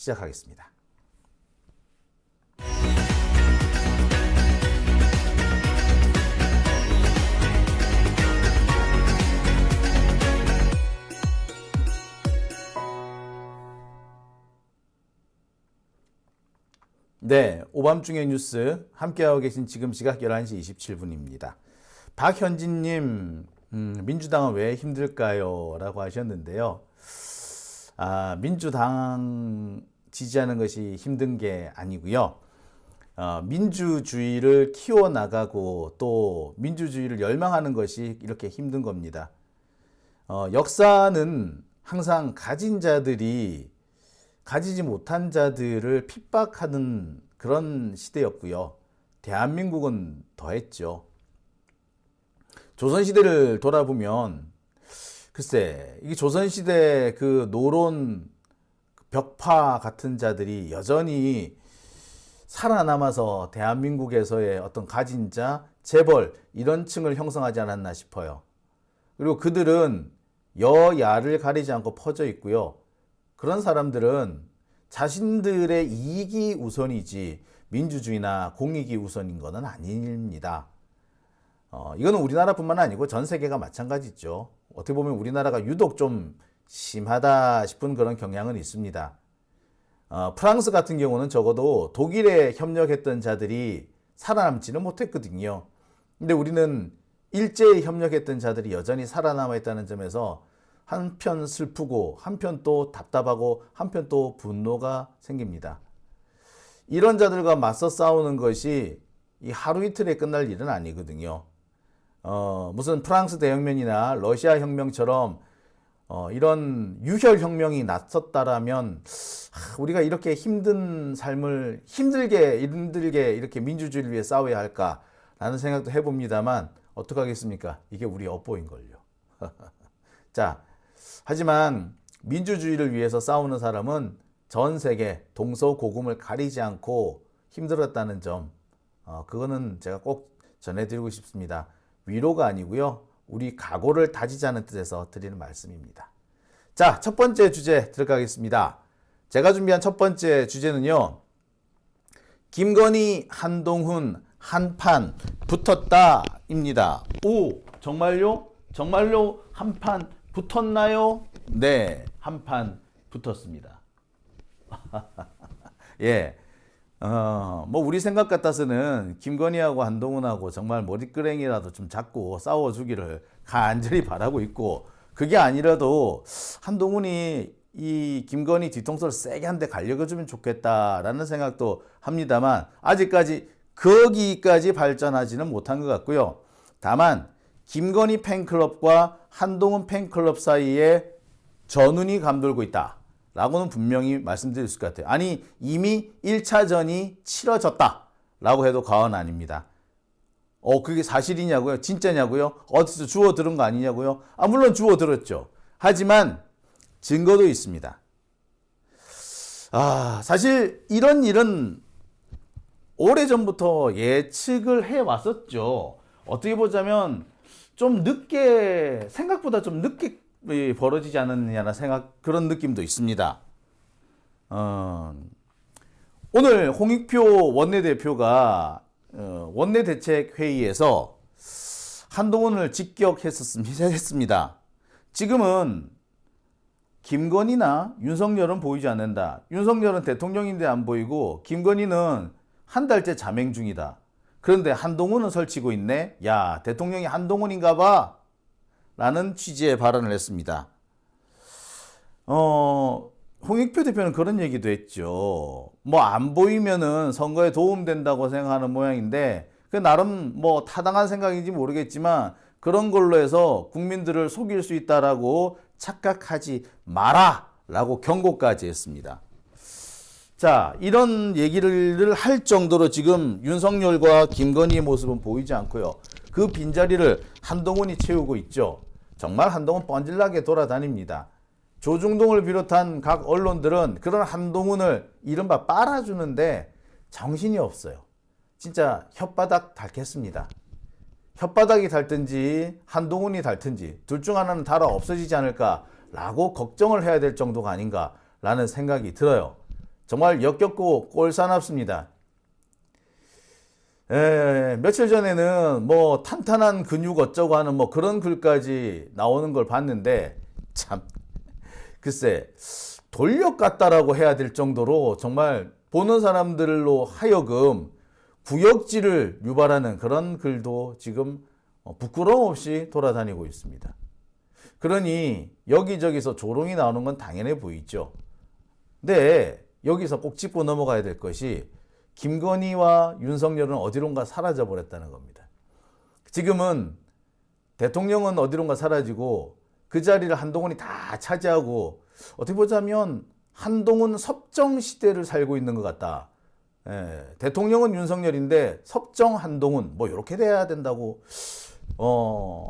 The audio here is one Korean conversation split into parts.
시작하겠습니다. 네, 오밤중의 뉴스 함께하고 계신 지금 시각 11시 27분입니다. 박현진님, 민주당은 왜 힘들까요? 라고 하셨는데요. 민주당 지지하는 것이 힘든 게 아니고요. 민주주의를 키워나가고 또 민주주의를 열망하는 것이 이렇게 힘든 겁니다. 역사는 항상 가진 자들이 가지지 못한 자들을 핍박하는 그런 시대였고요. 대한민국은 더했죠. 조선시대를 돌아보면 글쎄 이게 조선시대 그 노론 벽파 같은 자들이 여전히 살아남아서 대한민국에서의 어떤 가진 자, 재벌 이런 층을 형성하지 않았나 싶어요. 그리고 그들은 여야를 가리지 않고 퍼져 있고요. 그런 사람들은 자신들의 이익이 우선이지 민주주의나 공익이 우선인 것은 아닙니다. 이거는 우리나라뿐만 아니고 전 세계가 마찬가지죠. 어떻게 보면 우리나라가 유독 좀 심하다 싶은 그런 경향은 있습니다. 프랑스 같은 경우는 적어도 독일에 협력했던 자들이 살아남지는 못했거든요. 근데 우리는 일제에 협력했던 자들이 여전히 살아남아 있다는 점에서 한편 슬프고 한편 또 답답하고 한편 또 분노가 생깁니다. 이런 자들과 맞서 싸우는 것이 이 하루 이틀에 끝날 일은 아니거든요. 무슨 프랑스 대혁명이나 러시아 혁명처럼 이런 유혈 혁명이 났었다라면 우리가 이렇게 힘든 삶을 힘들게 이렇게 민주주의를 위해 싸워야 할까라는 생각도 해봅니다만 어떡하겠습니까? 이게 우리 업보인걸요. 자, 하지만 민주주의를 위해서 싸우는 사람은 전 세계 동서고금을 가리지 않고 힘들었다는 점, 그거는 제가 꼭 전해드리고 싶습니다. 위로가 아니고요. 우리 각오를 다지자는 뜻에서 드리는 말씀입니다. 자, 첫 번째 주제 들어가겠습니다. 제가 준비한 첫 번째 주제는요. 김건희, 한동훈 한판 붙었다입니다. 오, 정말요? 정말로 한판 붙었나요? 네, 한판 붙었습니다. 예. 뭐 우리 생각 같아서는 김건희하고 한동훈하고 정말 머리끄댕이라도 좀 잡고 싸워주기를 간절히 바라고 있고, 그게 아니라도 한동훈이 이 김건희 뒤통수를 세게 한 대 갈려주면 좋겠다라는 생각도 합니다만 아직까지 거기까지 발전하지는 못한 것 같고요. 다만 김건희 팬클럽과 한동훈 팬클럽 사이에 전운이 감돌고 있다 라고는 분명히 말씀드릴 수 있을 것 같아요. 아니 이미 1차전이 치러졌다 라고 해도 과언 아닙니다. 그게 사실이냐고요? 진짜냐고요? 어디서 주워 들은 거 아니냐고요? 물론 주워 들었죠. 하지만 증거도 있습니다. 사실 이런 일은 오래전부터 예측을 해왔었죠. 어떻게 보자면 좀 늦게, 생각보다 좀 늦게 벌어지지 않았느냐는 그런 느낌도 있습니다. 오늘 홍익표 원내대표가 원내대책회의에서 한동훈을 직격했습니다. 지금은 김건희나 윤석열은 보이지 않는다. 윤석열은 대통령인데 안 보이고 김건희는 한 달째 자맹 중이다. 그런데 한동훈은 설치고 있네. 야, 대통령이 한동훈인가 봐. 라는 취지의 발언을 했습니다. 홍익표 대표는 그런 얘기도 했죠. 뭐 안 보이면은 선거에 도움된다고 생각하는 모양인데 그 나름 뭐 타당한 생각인지 모르겠지만 그런 걸로 해서 국민들을 속일 수 있다라고 착각하지 마라 라고 경고까지 했습니다. 자, 이런 얘기를 할 정도로 지금 윤석열과 김건희의 모습은 보이지 않고요. 그 빈자리를 한동훈이 채우고 있죠. 정말 한동훈 뻔질나게 돌아다닙니다. 조중동을 비롯한 각 언론들은 그런 한동훈을 이른바 빨아주는데 정신이 없어요. 진짜 혓바닥 닳겠습니다. 혓바닥이 닳든지 한동훈이 닳든지 둘 중 하나는 달아 없어지지 않을까라고 걱정을 해야 될 정도가 아닌가라는 생각이 들어요. 정말 역겹고 꼴사납습니다. 며칠 전에는 뭐 탄탄한 근육 어쩌고 하는 뭐 그런 글까지 나오는 걸 봤는데 참 글쎄 돌력 같다라고 해야 될 정도로 정말 보는 사람들로 하여금 구역질을 유발하는 그런 글도 지금 부끄러움 없이 돌아다니고 있습니다. 그러니 여기저기서 조롱이 나오는 건 당연해 보이죠. 근데 여기서 꼭 짚고 넘어가야 될 것이 김건희와 윤석열은 어디론가 사라져 버렸다는 겁니다. 지금은 대통령은 어디론가 사라지고 그 자리를 한동훈이 다 차지하고 어떻게 보자면 한동훈 섭정 시대를 살고 있는 것 같다. 대통령은 윤석열인데 섭정 한동훈 뭐 이렇게 돼야 된다고.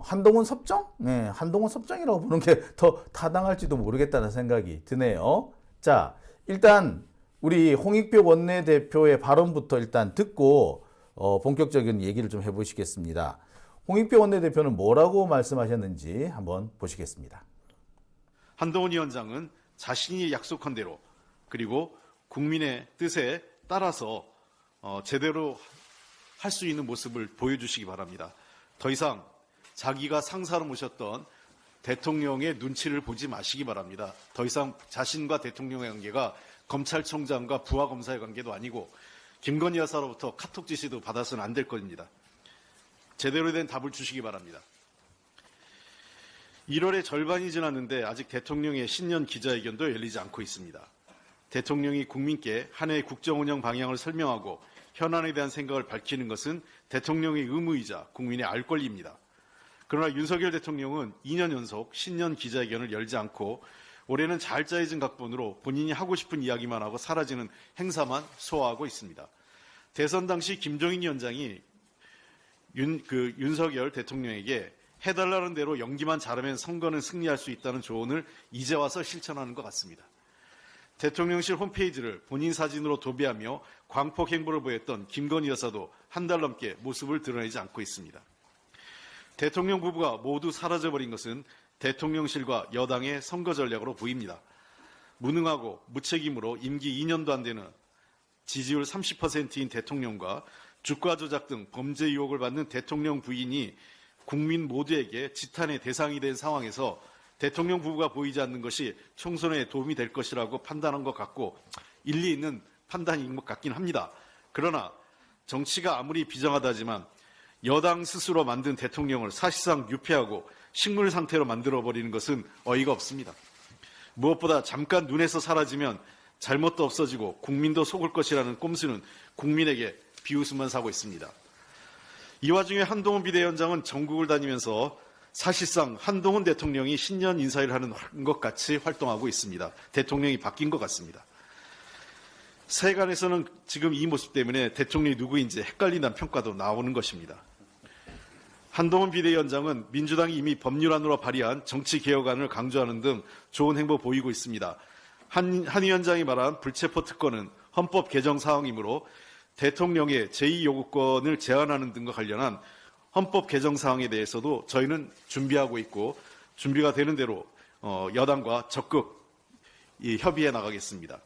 한동훈 섭정? 한동훈 섭정이라고 보는 게 더 타당할지도 모르겠다는 생각이 드네요. 자, 일단 우리 홍익표 원내대표의 발언부터 일단 듣고 본격적인 얘기를 좀 해보시겠습니다. 홍익표 원내대표는 뭐라고 말씀하셨는지 한번 보시겠습니다. 한동훈 위원장은 자신이 약속한 대로 그리고 국민의 뜻에 따라서 제대로 할 수 있는 모습을 보여주시기 바랍니다. 더 이상 자기가 상사로 모셨던 대통령의 눈치를 보지 마시기 바랍니다. 더 이상 자신과 대통령의 관계가 검찰총장과 부하검사의 관계도 아니고 김건희 여사로부터 카톡 지시도 받아서는 안 될 것입니다. 제대로 된 답을 주시기 바랍니다. 1월의 절반이 지났는데 아직 대통령의 신년 기자회견도 열리지 않고 있습니다. 대통령이 국민께 한 해의 국정운영 방향을 설명하고 현안에 대한 생각을 밝히는 것은 대통령의 의무이자 국민의 알 권리입니다. 그러나 윤석열 대통령은 2년 연속 신년 기자회견을 열지 않고 올해는 잘 짜여진 각본으로 본인이 하고 싶은 이야기만 하고 사라지는 행사만 소화하고 있습니다. 대선 당시 김종인 위원장이 윤석열 대통령에게 해달라는 대로 연기만 잘하면 선거는 승리할 수 있다는 조언을 이제 와서 실천하는 것 같습니다. 대통령실 홈페이지를 본인 사진으로 도배하며 광폭 행보를 보였던 김건희 여사도 한 달 넘게 모습을 드러내지 않고 있습니다. 대통령 부부가 모두 사라져버린 것은 대통령실과 여당의 선거 전략으로 보입니다. 무능하고 무책임으로 임기 2년도 안 되는 지지율 30%인 대통령과 주가 조작 등 범죄 의혹을 받는 대통령 부인이 국민 모두에게 지탄의 대상이 된 상황에서 대통령 부부가 보이지 않는 것이 총선에 도움이 될 것이라고 판단한 것 같고 일리 있는 판단인 것 같긴 합니다. 그러나 정치가 아무리 비정하다지만 여당 스스로 만든 대통령을 사실상 유폐하고 식물 상태로 만들어버리는 것은 어이가 없습니다. 무엇보다 잠깐 눈에서 사라지면 잘못도 없어지고 국민도 속을 것이라는 꼼수는 국민에게 비웃음만 사고 있습니다. 이 와중에 한동훈 비대위원장은 전국을 다니면서 사실상 한동훈 대통령이 신년 인사를 하는 것 같이 활동하고 있습니다. 대통령이 바뀐 것 같습니다. 세간에서는 지금 이 모습 때문에 대통령이 누구인지 헷갈린다는 평가도 나오는 것입니다. 한동훈 비대위원장은 민주당이 이미 법률안으로 발의한 정치개혁안을 강조하는 등 좋은 행보 보이고 있습니다. 한 위원장이 말한 불체포 특권은 헌법 개정 사항이므로 대통령의 제2요구권을 제한하는 등과 관련한 헌법 개정 사항에 대해서도 저희는 준비하고 있고 준비가 되는 대로 여당과 적극 협의해 나가겠습니다.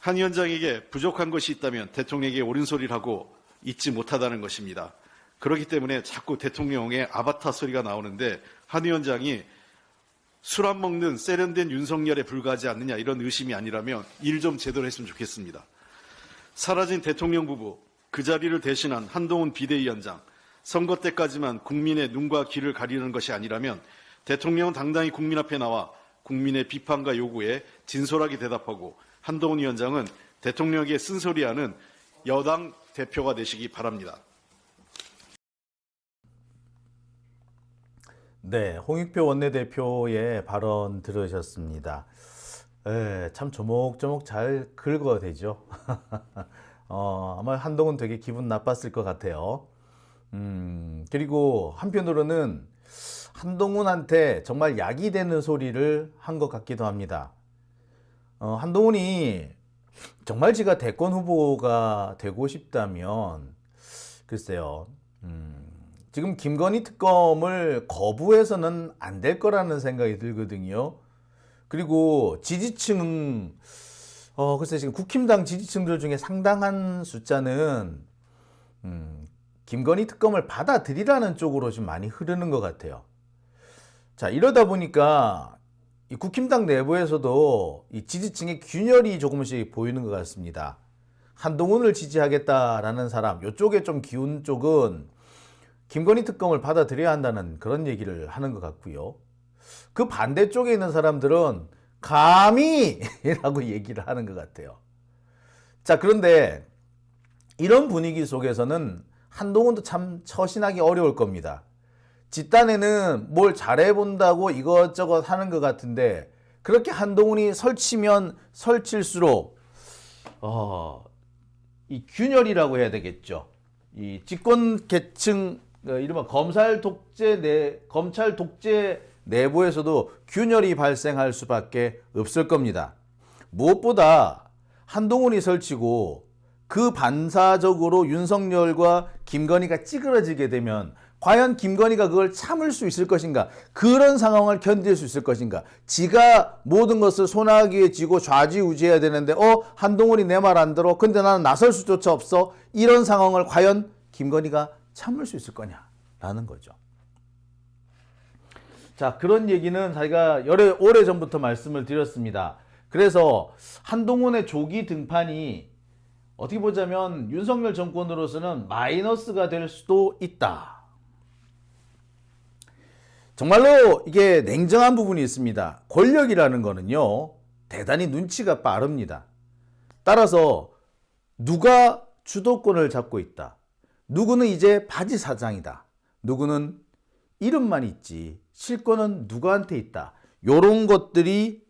한 위원장에게 부족한 것이 있다면 대통령에게 옳은 소리를 하고 잊지 못하다는 것입니다. 그렇기 때문에 자꾸 대통령의 아바타 소리가 나오는데 한 위원장이 술 안 먹는 세련된 윤석열에 불과하지 않느냐 이런 의심이 아니라면 일 좀 제대로 했으면 좋겠습니다. 사라진 대통령 부부, 그 자리를 대신한 한동훈 비대위원장, 선거 때까지만 국민의 눈과 귀를 가리는 것이 아니라면 대통령은 당당히 국민 앞에 나와 국민의 비판과 요구에 진솔하게 대답하고 한동훈 위원장은 대통령에게 쓴소리하는 여당 대표가 되시기 바랍니다. 네, 홍익표 원내대표의 발언 들으셨습니다. 참 조목조목 잘 긁어대죠. 아마 한동훈 되게 기분 나빴을 것 같아요. 그리고 한편으로는 한동훈한테 정말 약이 되는 소리를 한 것 같기도 합니다. 한동훈이 정말 지가 대권 후보가 되고 싶다면 글쎄요. 지금 김건희 특검을 거부해서는 안 될 거라는 생각이 들거든요. 그리고 지지층 글쎄 지금 국힘당 지지층들 중에 상당한 숫자는 김건희 특검을 받아들이라는 쪽으로 좀 많이 흐르는 것 같아요. 자, 이러다 보니까 이 국힘당 내부에서도 이 지지층의 균열이 조금씩 보이는 것 같습니다. 한동훈을 지지하겠다라는 사람, 이쪽에 좀 기운 쪽은 김건희 특검을 받아들여야 한다는 그런 얘기를 하는 것 같고요. 그 반대쪽에 있는 사람들은 감히! 라고 얘기를 하는 것 같아요. 자, 그런데 이런 분위기 속에서는 한동훈도 참 처신하기 어려울 겁니다. 집단에는 뭘 잘해본다고 이것저것 하는 것 같은데 그렇게 한동훈이 설치면 설칠수록 이 균열이라고 해야 되겠죠. 이 집권 계층 이른바 검찰 독재 내부에서도 균열이 발생할 수밖에 없을 겁니다. 무엇보다 한동훈이 설치고 그 반사적으로 윤석열과 김건희가 찌그러지게 되면 과연 김건희가 그걸 참을 수 있을 것인가? 그런 상황을 견딜 수 있을 것인가? 지가 모든 것을 손아귀에 쥐고 좌지우지해야 되는데 한동훈이 내 말 안 들어. 근데 나는 나설 수조차 없어. 이런 상황을 과연 김건희가 참을 수 있을 거냐라는 거죠. 자, 그런 얘기는 저희가 오래전부터 말씀을 드렸습니다. 그래서 한동훈의 조기 등판이 어떻게 보자면 윤석열 정권으로서는 마이너스가 될 수도 있다. 정말로 이게 냉정한 부분이 있습니다. 권력이라는 거는요, 대단히 눈치가 빠릅니다. 따라서 누가 주도권을 잡고 있다. 누구는 이제 바지 사장이다. 누구는 이름만 있지 실권은 누구한테 있다. 요런 것들이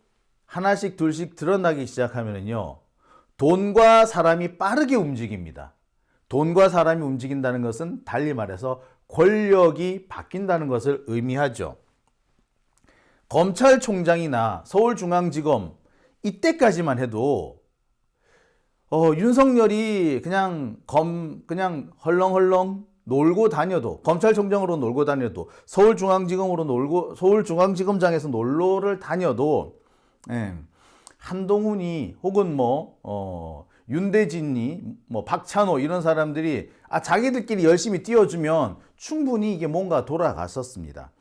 하나씩 둘씩 드러나기 시작하면요, 돈과 사람이 빠르게 움직입니다. 돈과 사람이 움직인다는 것은 달리 말해서 권력이 바뀐다는 것을 의미하죠. 검찰총장이나 서울중앙지검 이때까지만 해도 윤석열이 그냥 헐렁헐렁 놀고 다녀도, 검찰총장으로 놀고 다녀도, 서울중앙지검장에서 놀러를 다녀도 한동훈이 혹은 윤대진이 박찬호 이런 사람들이 자기들끼리 열심히 띄워주면 충분히 이게 뭔가 돌아갔었습니다.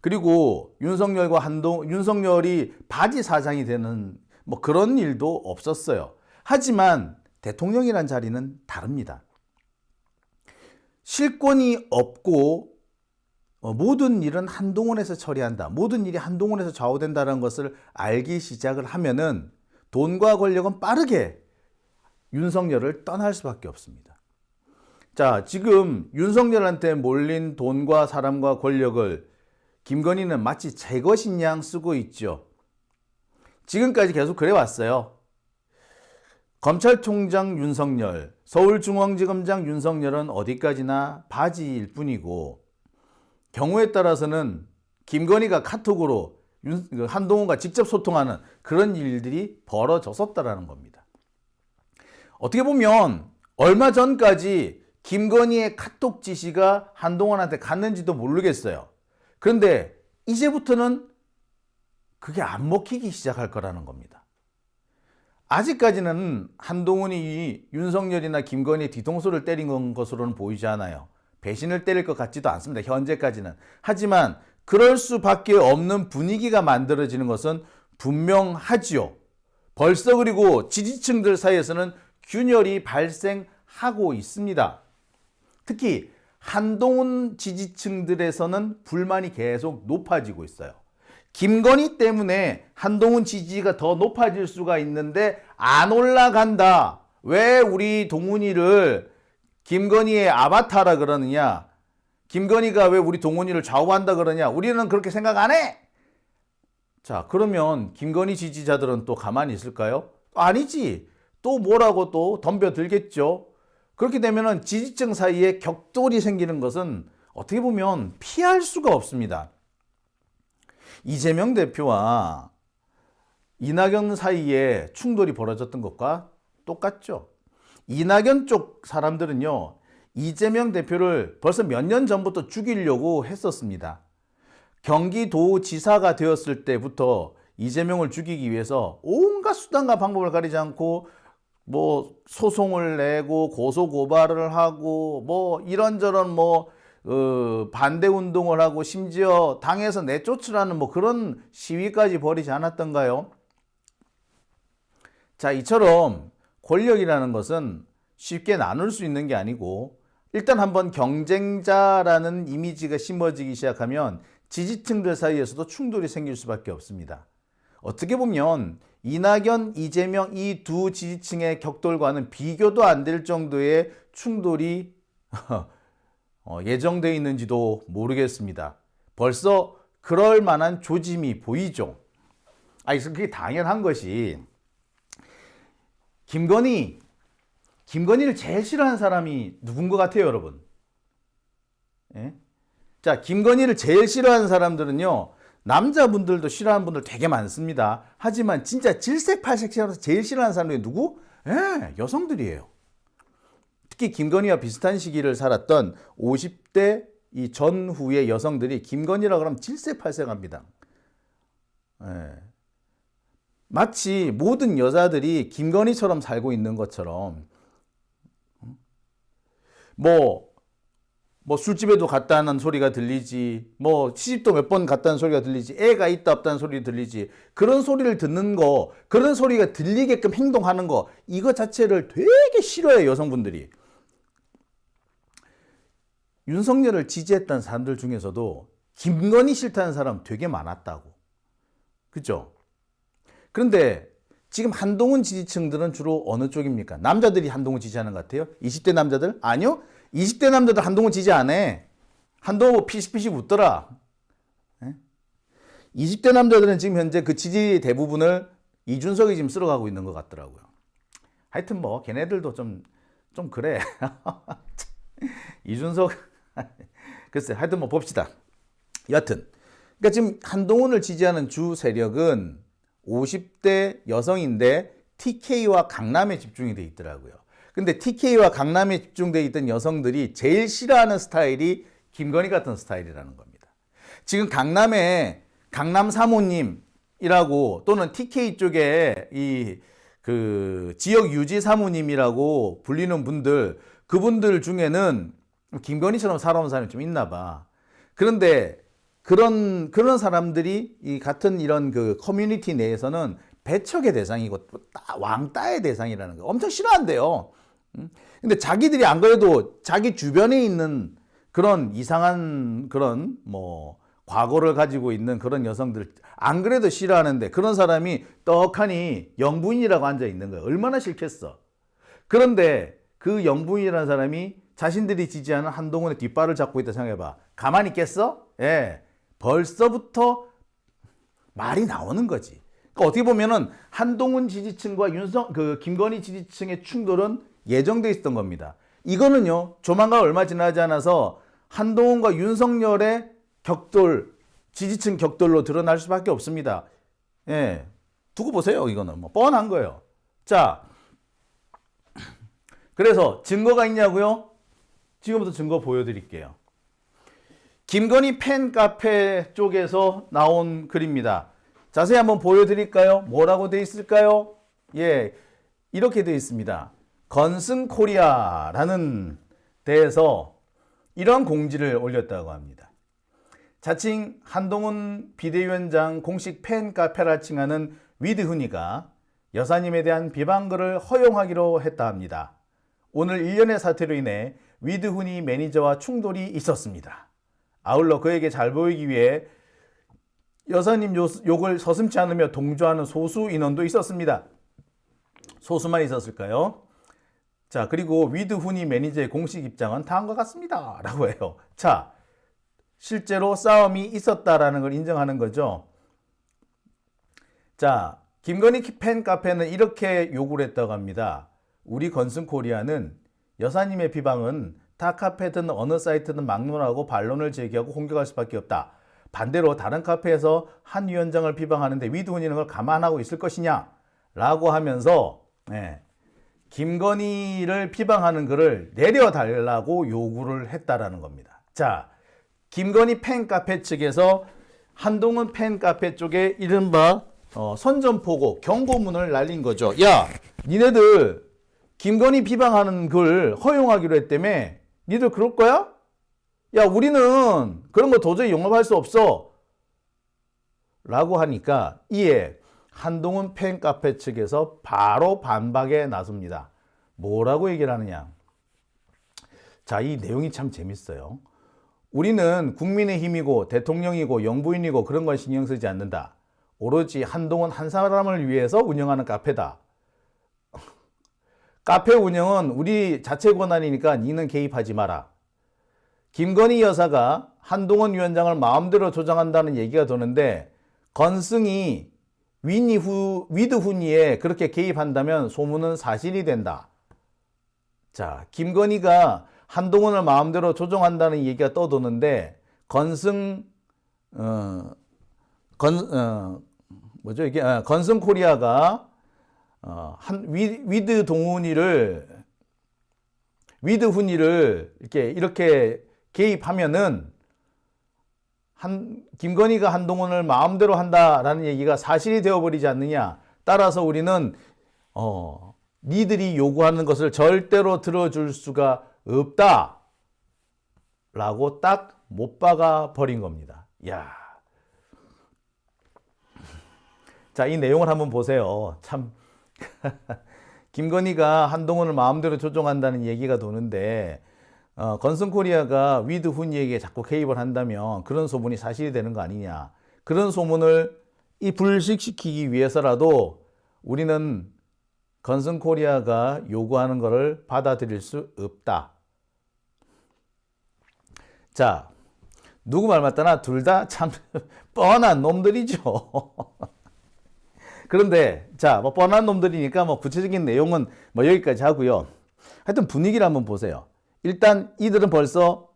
그리고 윤석열이 바지 사장이 되는 그런 일도 없었어요. 하지만 대통령이란 자리는 다릅니다. 실권이 없고 모든 일은 한동훈에서 처리한다. 모든 일이 한동훈에서 좌우된다는 것을 알기 시작을 하면은 돈과 권력은 빠르게 윤석열을 떠날 수밖에 없습니다. 자, 지금 윤석열한테 몰린 돈과 사람과 권력을 김건희는 마치 제 것인 양 쓰고 있죠. 지금까지 계속 그래 왔어요. 검찰총장 윤석열, 서울중앙지검장 윤석열은 어디까지나 바지일 뿐이고, 경우에 따라서는 김건희가 카톡으로 한동훈과 직접 소통하는 그런 일들이 벌어졌었다라는 겁니다. 어떻게 보면 얼마 전까지 김건희의 카톡 지시가 한동훈한테 갔는지도 모르겠어요. 그런데 이제부터는 그게 안 먹히기 시작할 거라는 겁니다. 아직까지는 한동훈이 윤석열이나 김건희의 뒤통수를 때린 것으로는 보이지 않아요. 배신을 때릴 것 같지도 않습니다. 현재까지는. 하지만 그럴 수밖에 없는 분위기가 만들어지는 것은 분명하지요. 벌써 그리고 지지층들 사이에서는 균열이 발생하고 있습니다. 특히 한동훈 지지층들에서는 불만이 계속 높아지고 있어요. 김건희 때문에 한동훈 지지가 더 높아질 수가 있는데 안 올라간다. 왜 우리 동훈이를 김건희의 아바타라 그러느냐? 김건희가 왜 우리 동훈이를 좌우한다 그러냐? 우리는 그렇게 생각 안 해! 자, 그러면 김건희 지지자들은 또 가만히 있을까요? 아니지. 또 뭐라고 또 덤벼들겠죠. 그렇게 되면은 지지층 사이에 격돌이 생기는 것은 어떻게 보면 피할 수가 없습니다. 이재명 대표와 이낙연 사이에 충돌이 벌어졌던 것과 똑같죠. 이낙연 쪽 사람들은요, 이재명 대표를 벌써 몇 년 전부터 죽이려고 했었습니다. 경기도지사가 되었을 때부터 이재명을 죽이기 위해서 온갖 수단과 방법을 가리지 않고 뭐 소송을 내고 고소 고발을 하고 뭐 이런저런 뭐 반대 운동을 하고 심지어 당에서 내쫓으라는 뭐 그런 시위까지 벌이지 않았던가요? 자, 이처럼 권력이라는 것은 쉽게 나눌 수 있는 게 아니고 일단 한번 경쟁자라는 이미지가 심어지기 시작하면 지지층들 사이에서도 충돌이 생길 수밖에 없습니다. 어떻게 보면 이낙연, 이재명 이 두 지지층의 격돌과는 비교도 안 될 정도의 충돌이 예정되어 있는지도 모르겠습니다. 벌써 그럴 만한 조짐이 보이죠. 그게 당연한 것이 김건희를 제일 싫어하는 사람이 누군 것 같아요, 여러분? 예? 자, 김건희를 제일 싫어하는 사람들은요, 남자분들도 싫어하는 분들 되게 많습니다. 하지만 진짜 질색팔색 제일 싫어하는 사람들이 누구? 여성들이에요. 특히 김건희와 비슷한 시기를 살았던 50대 이 전후의 여성들이 김건희라 그러면 질색팔색합니다. 마치 모든 여자들이 김건희처럼 살고 있는 것처럼 뭐 술집에도 갔다는 소리가 들리지, 뭐 시집도 몇 번 갔다는 소리가 들리지, 애가 있다 없다는 소리 들리지, 그런 소리를 듣는 거, 그런 소리가 들리게끔 행동하는 거, 이거 자체를 되게 싫어해요, 여성분들이. 윤석열을 지지했던 사람들 중에서도 김건희 싫다는 사람 되게 많았다고. 그죠? 그런데 지금 한동훈 지지층들은 주로 어느 쪽입니까? 남자들이 한동훈 지지하는 것 같아요? 20대 남자들? 아니요. 20대 남자들 한동훈 지지 안 해. 한동훈 피식피식 웃더라. 20대 남자들은 지금 현재 그 지지 대부분을 이준석이 지금 쓸어가고 있는 것 같더라고요. 하여튼 뭐 걔네들도 좀 그래. 이준석 글쎄 하여튼 뭐 봅시다. 여하튼 그러니까 지금 한동훈을 지지하는 주 세력은 50대 여성인데 TK와 강남에 집중이 돼 있더라고요. 근데 TK와 강남에 집중돼 있던 여성들이 제일 싫어하는 스타일이 김건희 같은 스타일이라는 겁니다. 지금 강남에 강남 사모님이라고 또는 TK 쪽에 그 지역 유지 사모님이라고 불리는 분들, 그분들 중에는 김건희처럼 살아온 사람이 좀 있나 봐. 그런데 그런 근사람들이 이 같은 이런 그 커뮤니티 내에서는 배척의 대상이고 왕따의 대상이라는 거 엄청 싫어한대요. 근데 자기들이 안 그래도 자기 주변에 있는 그런 이상한 그런 뭐 과거를 가지고 있는 그런 여성들 안 그래도 싫어하는데 그런 사람이 떡하니 영부인이라고 앉아 있는 거예요. 얼마나 싫겠어. 그런데 그 영부인이라는 사람이 자신들이 지지하는 한동훈의 뒷발을 잡고 있다 생각해봐. 가만히 있겠어? 예. 벌써부터 말이 나오는 거지. 그러니까 어떻게 보면은 한동훈 지지층과 김건희 지지층의 충돌은 예정돼 있었던 겁니다. 이거는요, 조만간 얼마 지나지 않아서 한동훈과 윤석열의 격돌, 지지층 격돌로 드러날 수밖에 없습니다. 예. 두고 보세요. 이거는 뭐 뻔한 거예요. 자, 그래서 증거가 있냐고요? 지금부터 증거 보여드릴게요. 김건희 팬카페 쪽에서 나온 글입니다. 자세히 한번 보여드릴까요? 뭐라고 되어 있을까요? 예, 이렇게 되어 있습니다. 건승코리아라는 데에서 이런 공지를 올렸다고 합니다. 자칭 한동훈 비대위원장 공식 팬카페라 칭하는 위드훈이가 여사님에 대한 비방글을 허용하기로 했다 합니다. 오늘 일련의 사태로 인해 위드훈이 매니저와 충돌이 있었습니다. 아울러 그에게 잘 보이기 위해 여사님 욕을 서슴지 않으며 동조하는 소수 인원도 있었습니다. 소수만 있었을까요? 자, 그리고 위드훈이 매니저의 공식 입장은 다음과 같습니다. 라고 해요. 자, 실제로 싸움이 있었다라는 걸 인정하는 거죠. 자, 김건희 팬카페는 이렇게 요구를 했다고 합니다. 우리 건승코리아는 여사님의 비방은 타 카페든 어느 사이트든 막론하고 반론을 제기하고 공격할 수밖에 없다. 반대로 다른 카페에서 한 위원장을 비방하는데 위드훈이는 걸 감안하고 있을 것이냐? 라고 하면서 김건희를 비방하는 글을 내려달라고 요구를 했다라는 겁니다. 자, 김건희 팬카페 측에서 한동훈 팬카페 쪽에 이른바 선전포고 경고문을 날린 거죠. 야, 니네들 김건희 비방하는 걸 허용하기로 했다며? 니들 그럴 거야? 야, 우리는 그런 거 도저히 용납할 수 없어. 라고 하니까 이에 한동훈 팬카페 측에서 바로 반박에 나섭니다. 뭐라고 얘기를 하느냐. 자, 이 내용이 참 재밌어요. 우리는 국민의힘이고 대통령이고 영부인이고 그런 건 신경 쓰지 않는다. 오로지 한동훈 한 사람을 위해서 운영하는 카페다. 카페 운영은 우리 자체 권한이니까 니는 개입하지 마라. 김건희 여사가 한동훈 위원장을 마음대로 조정한다는 얘기가 도는데 건승이 위드 훈이에 그렇게 개입한다면 소문은 사실이 된다. 자, 김건희가 한동훈을 마음대로 조정한다는 얘기가 떠도는데 건승 코리아가 위드 훈이를 이렇게 개입하면은 김건희가 한동훈을 마음대로 한다라는 얘기가 사실이 되어버리지 않느냐. 따라서 우리는 니들이 요구하는 것을 절대로 들어줄 수가 없다. 라고 딱 못 박아 버린 겁니다. 야. 자, 이 내용을 한번 보세요. 참 김건희가 한동훈을 마음대로 조종한다는 얘기가 도는데 건승코리아가 위드 훈이에게 자꾸 개입을 한다면 그런 소문이 사실이 되는 거 아니냐. 그런 소문을 불식시키기 위해서라도 우리는 건승코리아가 요구하는 것을 받아들일 수 없다. 자, 누구 말 맞다나 둘 다 참 뻔한 놈들이죠. 그런데 자, 뻔한 놈들이니까 구체적인 내용은 여기까지 하고요. 하여튼 분위기를 한번 보세요. 일단 이들은 벌써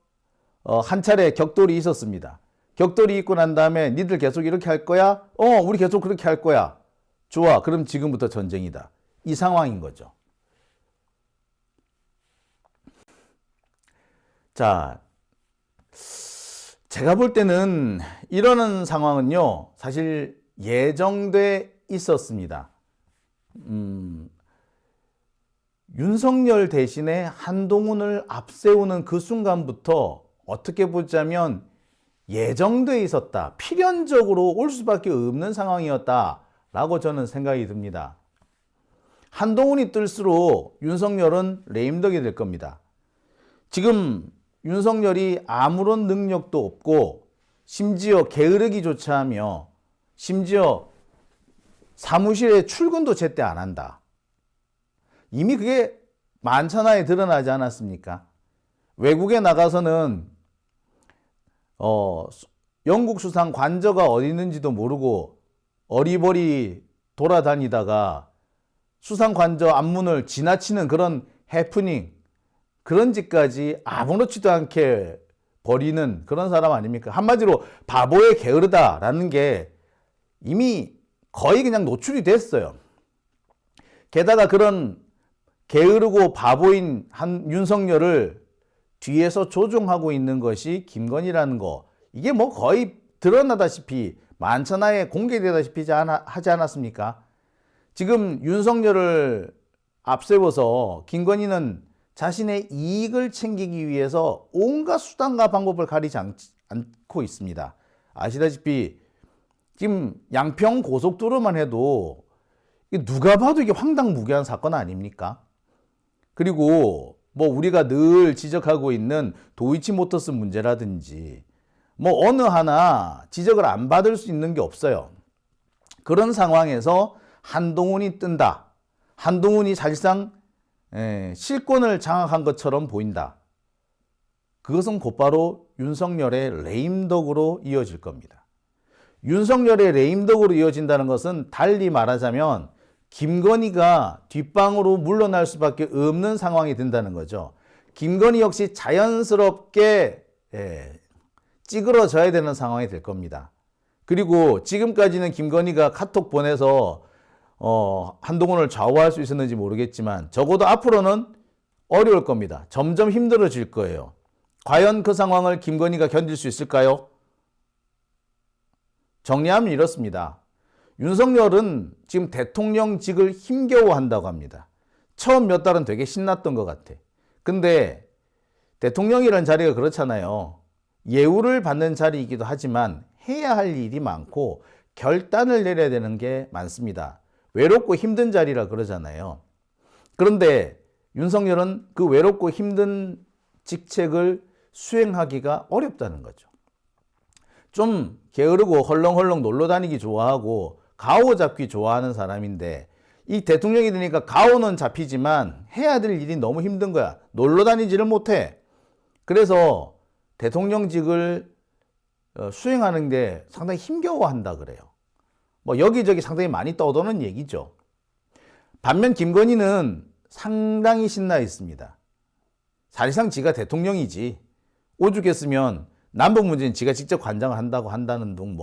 한 차례 격돌이 있었습니다. 격돌이 있고 난 다음에 니들 계속 이렇게 할 거야? 우리 계속 그렇게 할 거야. 좋아. 그럼 지금부터 전쟁이다. 이 상황인 거죠. 자, 제가 볼 때는 이러는 상황은요, 사실 예정돼 있었습니다. 윤석열 대신에 한동훈을 앞세우는 그 순간부터 어떻게 보자면 예정돼 있었다. 필연적으로 올 수밖에 없는 상황이었다라고 저는 생각이 듭니다. 한동훈이 뜰수록 윤석열은 레임덕이 될 겁니다. 지금 윤석열이 아무런 능력도 없고 심지어 게으르기조차 하며 심지어 사무실에 출근도 제때 안 한다. 이미 그게 만천하에 드러나지 않았습니까? 외국에 나가서는 영국 수상 관저가 어디 있는지도 모르고 어리버리 돌아다니다가 수상 관저 앞문을 지나치는 그런 해프닝, 그런 짓까지 아무렇지도 않게 벌이는 그런 사람 아닙니까? 한마디로 바보의 게으르다라는 게 이미 거의 그냥 노출이 됐어요. 게다가 그런 게으르고 바보인 한 윤석열을 뒤에서 조종하고 있는 것이 김건희라는 거, 이게 거의 드러나다시피 만천하에 공개되다시피 하지 않았습니까? 지금 윤석열을 앞세워서 김건희는 자신의 이익을 챙기기 위해서 온갖 수단과 방법을 가리지 않고 있습니다. 아시다시피 지금 양평 고속도로만 해도 누가 봐도 이게 황당무계한 사건 아닙니까? 그리고 우리가 늘 지적하고 있는 도이치모터스 문제라든지 어느 하나 지적을 안 받을 수 있는 게 없어요. 그런 상황에서 한동훈이 뜬다. 한동훈이 사실상 실권을 장악한 것처럼 보인다. 그것은 곧바로 윤석열의 레임덕으로 이어질 겁니다. 윤석열의 레임덕으로 이어진다는 것은 달리 말하자면 김건희가 뒷방으로 물러날 수밖에 없는 상황이 된다는 거죠. 김건희 역시 자연스럽게 찌그러져야 되는 상황이 될 겁니다. 그리고 지금까지는 김건희가 카톡 보내서 한동훈을 좌우할 수 있었는지 모르겠지만 적어도 앞으로는 어려울 겁니다. 점점 힘들어질 거예요. 과연 그 상황을 김건희가 견딜 수 있을까요? 정리하면 이렇습니다. 윤석열은 지금 대통령직을 힘겨워한다고 합니다. 처음 몇 달은 되게 신났던 것 같아. 근데 대통령이라는 자리가 그렇잖아요. 예우를 받는 자리이기도 하지만 해야 할 일이 많고 결단을 내려야 되는 게 많습니다. 외롭고 힘든 자리라 그러잖아요. 그런데 윤석열은 그 외롭고 힘든 직책을 수행하기가 어렵다는 거죠. 좀 게으르고 헐렁헐렁 놀러 다니기 좋아하고 가오 잡기 좋아하는 사람인데 이 대통령이 되니까 가오는 잡히지만 해야 될 일이 너무 힘든 거야. 놀러 다니지를 못해. 그래서 대통령직을 수행하는 게 상당히 힘겨워한다 그래요. 뭐 여기저기 상당히 많이 떠도는 얘기죠. 반면 김건희는 상당히 신나 있습니다. 사실상 지가 대통령이지. 오죽했으면 남북 문제는 지가 직접 관장을 한다고 한다는 둥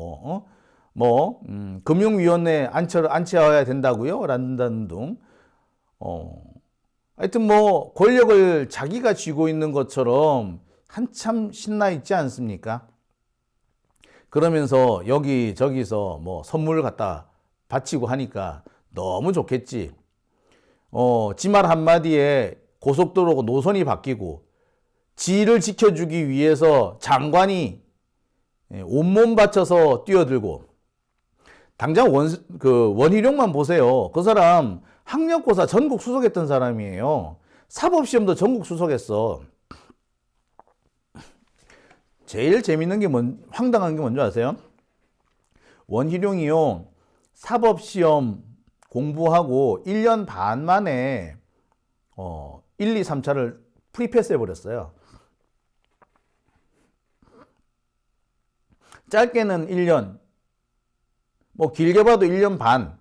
금융위원회에 앉혀야 된다고요? 라는 둥. 하여튼 뭐 권력을 자기가 쥐고 있는 것처럼 한참 신나 있지 않습니까? 그러면서 여기저기서 뭐 선물을 갖다 바치고 하니까 너무 좋겠지. 지 말 한마디에 고속도로 노선이 바뀌고 지를 지켜주기 위해서 장관이 온몸 바쳐서 뛰어들고 당장 원희룡만 보세요. 그 사람 학력고사 전국 수석했던 사람이에요. 사법시험도 전국 수석했어. 제일 재밌는 게 황당한 게 뭔지 아세요? 원희룡이요. 사법시험 공부하고 1년 반 만에 1, 2, 3차를 프리패스 해버렸어요. 짧게는 1년, 뭐 길게 봐도 1년 반.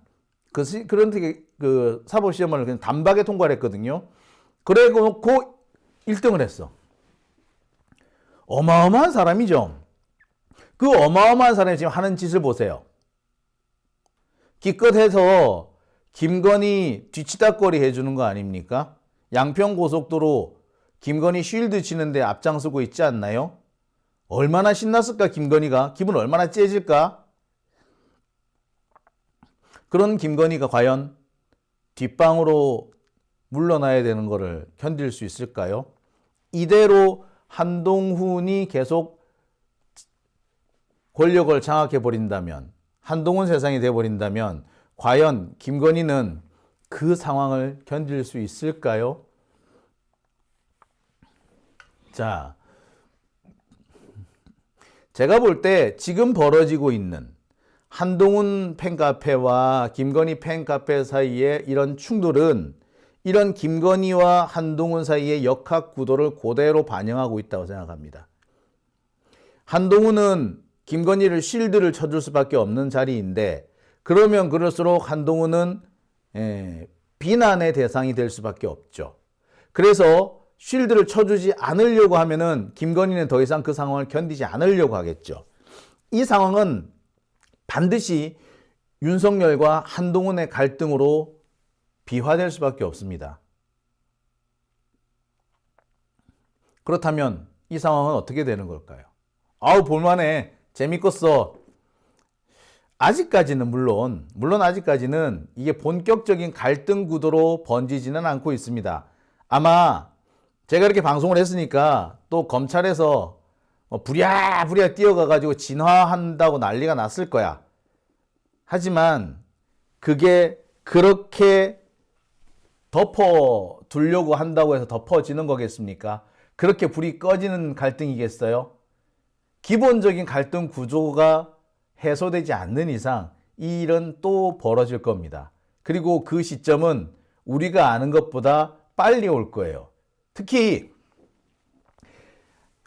그런데 그 사법시험을 그냥 단박에 통과를 했거든요. 그래 놓고 1등을 했어. 어마어마한 사람이죠. 그 어마어마한 사람이 지금 하는 짓을 보세요. 기껏해서 김건희 뒤치다거리 해주는 거 아닙니까? 양평고속도로 김건희 쉴드 치는데 앞장서고 있지 않나요? 얼마나 신났을까 김건희가? 기분 얼마나 째질까? 그런 김건희가 과연 뒷방으로 물러나야 되는 것을 견딜 수 있을까요? 이대로 한동훈이 계속 권력을 장악해버린다면, 한동훈 세상이 돼버린다면 과연 김건희는 그 상황을 견딜 수 있을까요? 자, 제가 볼 때 지금 벌어지고 있는 한동훈 팬카페와 김건희 팬카페 사이의 이런 충돌은 이런 김건희와 한동훈 사이의 역학 구도를 그대로 반영하고 있다고 생각합니다. 한동훈은 김건희를 실드를 쳐줄 수밖에 없는 자리인데 그러면 그럴수록 한동훈은 비난의 대상이 될 수밖에 없죠. 그래서 쉴드를 쳐주지 않으려고 하면은 김건희는 더 이상 그 상황을 견디지 않으려고 하겠죠. 이 상황은 반드시 윤석열과 한동훈의 갈등으로 비화될 수밖에 없습니다. 그렇다면 이 상황은 어떻게 되는 걸까요? 아우 볼만해. 재밌겠어. 아직까지는 물론 아직까지는 이게 본격적인 갈등 구도로 번지지는 않고 있습니다. 아마 제가 이렇게 방송을 했으니까 또 검찰에서 부랴부랴 뛰어가가지고 진화한다고 난리가 났을 거야. 하지만 그게 그렇게 덮어두려고 한다고 해서 덮어지는 거겠습니까? 그렇게 불이 꺼지는 갈등이겠어요? 기본적인 갈등 구조가 해소되지 않는 이상 이 일은 또 벌어질 겁니다. 그리고 그 시점은 우리가 아는 것보다 빨리 올 거예요. 특히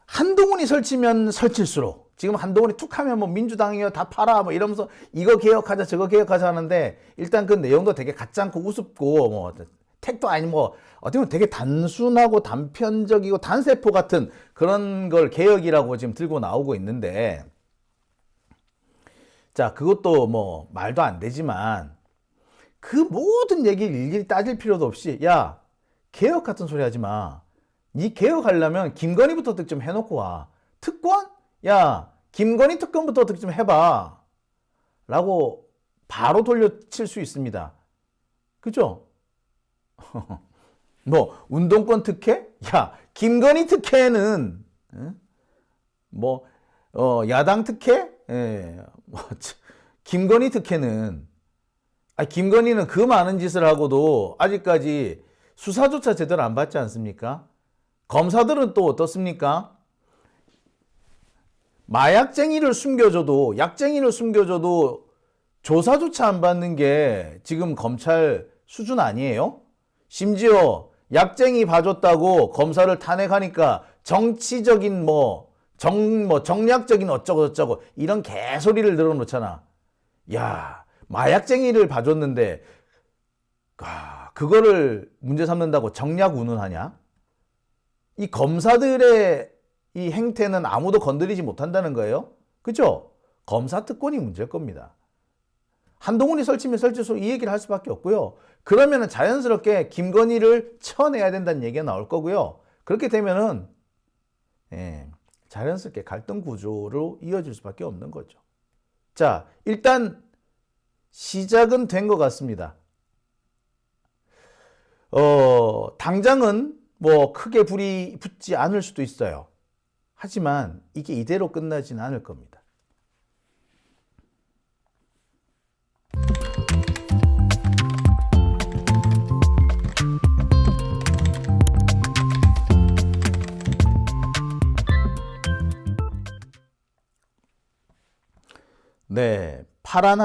한동훈이 설치면 설칠수록 지금 한동훈이 툭 하면 뭐 민주당이요 다 팔아 뭐 이러면서 이거 개혁하자 저거 개혁하자 하는데 일단 그 내용도 되게 가짜고 우습고 뭐 택도 아니 뭐 어떻게 보면 되게 단순하고 단편적이고 단세포 같은 그런 걸 개혁이라고 지금 들고 나오고 있는데 자 그것도 뭐 말도 안 되지만 그 모든 얘기를 일일이 따질 필요도 없이 야 개혁 같은 소리 하지 마. 니 개혁하려면 김건희부터 득 좀 해놓고 와. 특권? 야 김건희 특권부터 득 좀 해봐. 라고 바로 돌려칠 수 있습니다. 그죠? 뭐 운동권 특혜? 야, 김건희 특혜는 뭐 야당 특혜? 예, 김건희 특혜는 김건희는 그 많은 짓을 하고도 아직까지 수사조차 제대로 안 받지 않습니까? 검사들은 또 어떻습니까? 마약쟁이를 숨겨줘도, 약쟁이를 숨겨줘도 조사조차 안 받는 게 지금 검찰 수준 아니에요? 심지어 약쟁이 봐줬다고 검사를 탄핵하니까 정치적인 정략적인 어쩌고저쩌고 이런 개소리를 늘어놓잖아. 야, 마약쟁이를 봐줬는데 그거를 문제 삼는다고 정략 운운하냐? 이 검사들의 이 행태는 아무도 건드리지 못한다는 거예요. 그죠? 검사 특권이 문제일 겁니다. 한동훈이 설치면 설치수 이 얘기를 할 수밖에 없고요. 그러면은 자연스럽게 김건희를 쳐내야 된다는 얘기가 나올 거고요. 그렇게 되면은 자연스럽게 갈등 구조로 이어질 수밖에 없는 거죠. 자, 일단 시작은 된 것 같습니다. 당장은 뭐 크게 불이 붙지 않을 수도 있어요. 하지만 이게 이대로 끝나지는 않을 겁니다. 네, 파란 하늘